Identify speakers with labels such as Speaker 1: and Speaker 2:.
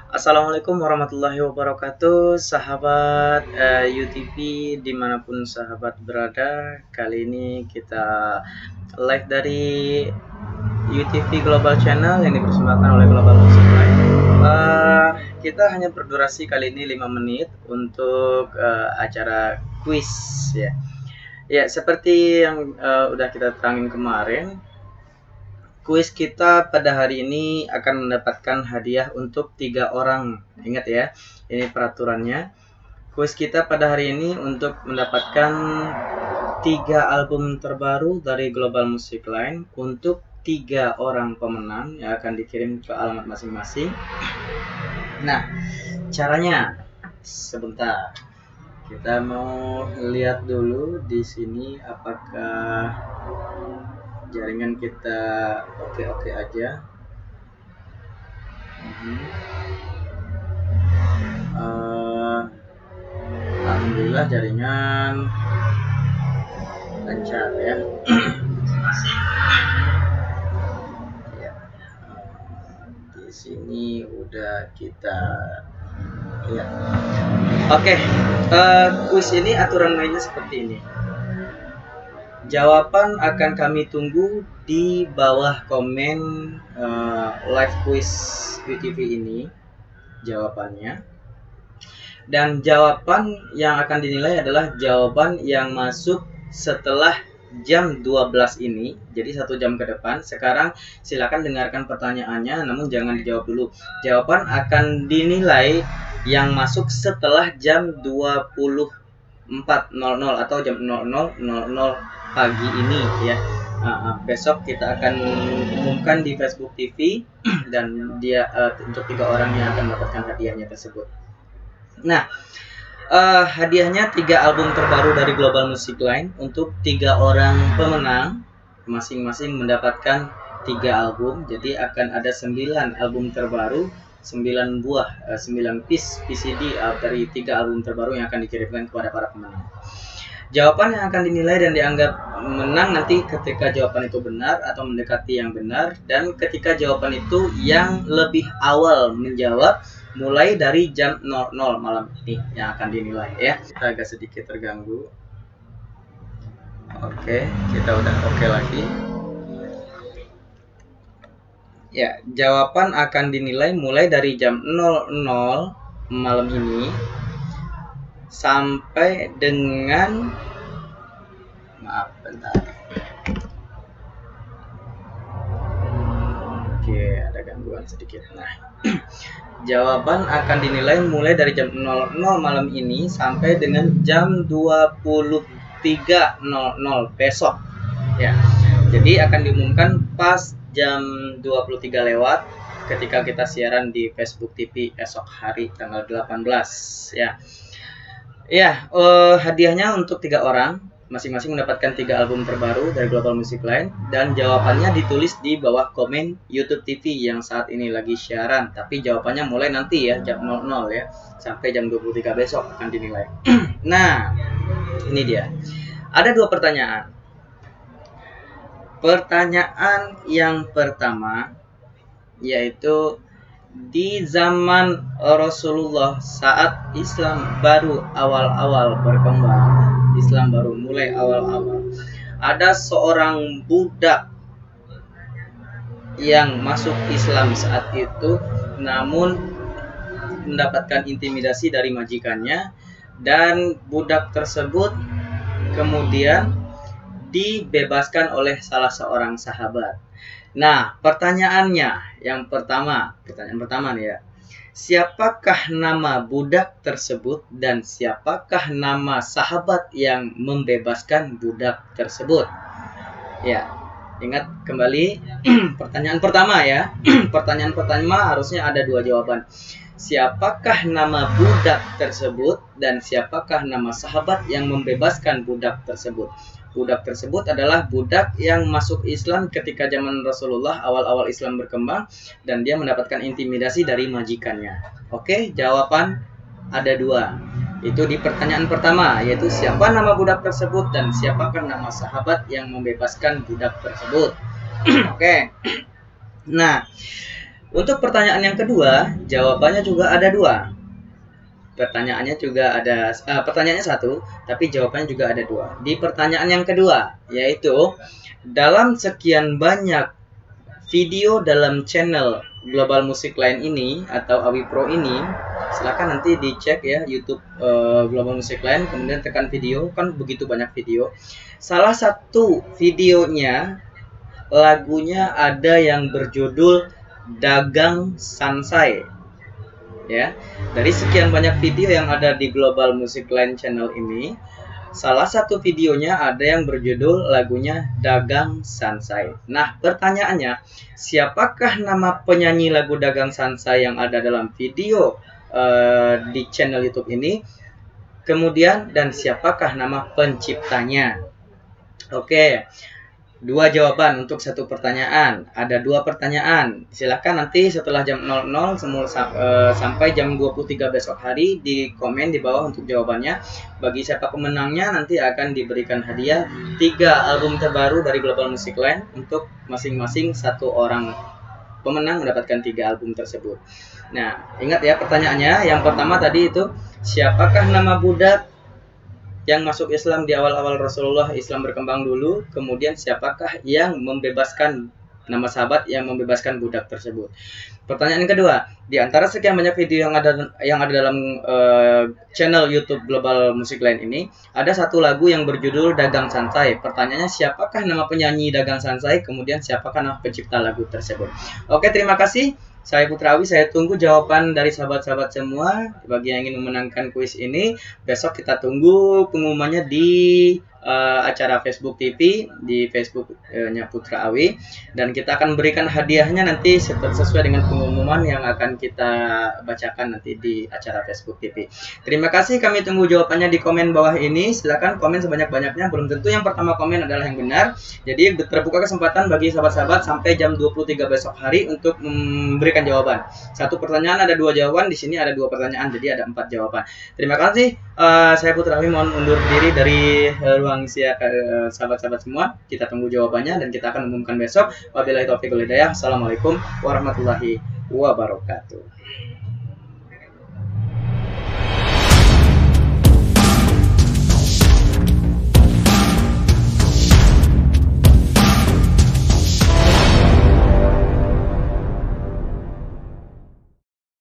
Speaker 1: Assalamualaikum warahmatullahi wabarakatuh, sahabat UTV dimanapun sahabat berada. Kali ini kita live dari UTV Global Channel yang dipersembahkan oleh Global Music Line. Kita hanya berdurasi kali ini 5 menit untuk acara quiz ya. Ya, seperti yang udah kita terangin kemarin, kuis kita pada hari ini akan mendapatkan hadiah untuk 3 orang. Ingat ya, ini peraturannya. Kuis kita pada hari ini untuk mendapatkan 3 album terbaru dari Global Music Line untuk 3 orang pemenang yang akan dikirim ke alamat masing-masing. Nah, caranya sebentar. Kita mau lihat dulu di sini apakah jaringan kita oke aja. Alhamdulillah jaringan lancar ya. Di sini udah kita lihat. Oke, kuis ini aturan mainnya seperti ini. Jawaban akan kami tunggu di bawah komen live quiz UTV ini, jawabannya. Dan jawaban yang akan dinilai adalah jawaban yang masuk setelah jam 12 ini, jadi 1 jam ke depan. Sekarang silakan dengarkan pertanyaannya, namun jangan dijawab dulu. Jawaban akan dinilai yang masuk setelah jam 24.00 atau jam 00.00 pagi ini ya. Besok kita akan umumkan di Facebook TV dan dia untuk 3 orang yang akan mendapatkan hadiahnya tersebut. Nah, hadiahnya 3 album terbaru dari Global Music Line untuk 3 orang pemenang, masing-masing mendapatkan 3 album. Jadi akan ada 9 album terbaru, 9 buah 9 piece PCD dari 3 album terbaru yang akan dikirimkan kepada para pemenang. Jawaban yang akan dinilai dan dianggap menang nanti ketika jawaban itu benar atau mendekati yang benar, dan ketika jawaban itu yang lebih awal menjawab mulai dari jam 00 malam ini yang akan dinilai ya. Kita agak sedikit terganggu. Oke, kita udah oke lagi. Ya, jawaban akan dinilai mulai dari jam 00 malam ini sampai dengan bentar. Oke, ada gangguan sedikit. Nah, jawaban akan dinilai mulai dari jam 00 malam ini sampai dengan jam 23.00 besok. Ya. Jadi akan diumumkan pas jam 23 lewat ketika kita siaran di Facebook TV esok hari tanggal 18 ya. Ya, hadiahnya untuk 3 orang, masing-masing mendapatkan 3 album terbaru dari Global Music Line, dan jawabannya ditulis di bawah komen YouTube TV yang saat ini lagi siaran. Tapi jawabannya mulai nanti ya, jam 00 ya, sampai jam 23 besok akan dinilai. Nah, ini dia. Ada 2 pertanyaan. Pertanyaan yang pertama yaitu, di zaman Rasulullah saat Islam baru awal-awal berkembang, Islam baru mulai awal-awal, ada seorang budak yang masuk Islam saat itu, namun mendapatkan intimidasi dari majikannya, dan budak tersebut kemudian dibebaskan oleh salah seorang sahabat. Nah, pertanyaannya yang pertama, pertanyaan pertama nih ya. Siapakah nama budak tersebut dan siapakah nama sahabat yang membebaskan budak tersebut? Ya, ingat kembali pertanyaan pertama ya. Pertanyaan pertama harusnya ada 2 jawaban. Siapakah nama budak tersebut dan siapakah nama sahabat yang membebaskan budak tersebut? Budak tersebut adalah budak yang masuk Islam ketika zaman Rasulullah, awal-awal Islam berkembang, dan dia mendapatkan intimidasi dari majikannya. Oke, jawaban ada 2. Itu di pertanyaan pertama, yaitu siapa nama budak tersebut dan siapakah nama sahabat yang membebaskan budak tersebut. Oke. Nah, Untuk pertanyaan yang kedua, jawabannya juga ada dua. Pertanyaannya juga ada, pertanyaannya satu, tapi jawabannya juga ada dua. Di pertanyaan yang kedua, yaitu dalam sekian banyak video dalam channel Global Music Line ini atau Awi Pro ini, silakan nanti dicek ya YouTube Global Music Line, kemudian tekan video, kan begitu banyak video. Salah satu videonya lagunya ada yang berjudul Dagang Sansai. Ya, dari sekian banyak video yang ada di Global Music Line channel ini, salah satu videonya ada yang berjudul lagunya Dagang Sansai. Nah, pertanyaannya, siapakah nama penyanyi lagu Dagang Sansai yang ada dalam video di channel YouTube ini? Kemudian, dan siapakah nama penciptanya? Oke, dua jawaban untuk satu pertanyaan. Ada dua pertanyaan. Silakan nanti setelah jam 00 sampai jam 23 besok hari di komen di bawah untuk jawabannya. Bagi siapa pemenangnya nanti akan diberikan hadiah 3 album terbaru dari Global Music Line untuk masing-masing satu orang pemenang mendapatkan 3 album tersebut. Nah, ingat ya pertanyaannya. Yang pertama tadi itu, siapakah nama budak yang masuk Islam di awal-awal Rasulullah Islam berkembang dulu, kemudian siapakah yang membebaskan, nama sahabat yang membebaskan budak tersebut. Pertanyaan kedua, di antara sekian banyak video yang ada dalam channel YouTube Global Music Line ini, ada satu lagu yang berjudul Dagang Sansai. Pertanyaannya, siapakah nama penyanyi Dagang Sansai, kemudian siapakah nama pencipta lagu tersebut. Oke, terima kasih. Saya Putra Awi, saya tunggu jawaban dari sahabat-sahabat semua. Bagi yang ingin memenangkan kuis ini, besok kita tunggu pengumumannya di acara Facebook TV, di Facebooknya Putra Awi. Dan kita akan berikan hadiahnya nanti sesuai dengan pengumuman yang akan kita bacakan nanti di acara Facebook TV. Terima kasih, kami tunggu jawabannya di komen bawah ini. Silakan komen sebanyak-banyaknya, belum tentu yang pertama komen adalah yang benar. Jadi terbuka kesempatan bagi sahabat-sahabat sampai jam 23 besok hari untuk memberikan jawaban. Satu pertanyaan ada 2 jawaban, di sini ada 2 pertanyaan, jadi ada 4 jawaban. Terima kasih. Saya Putra Awi mohon undur diri dari ruang siar sahabat-sahabat semua. Kita tunggu jawabannya dan kita akan umumkan besok. Wabillahi taufiq wal hidayah. Assalamualaikum warahmatullahi wabarakatuh.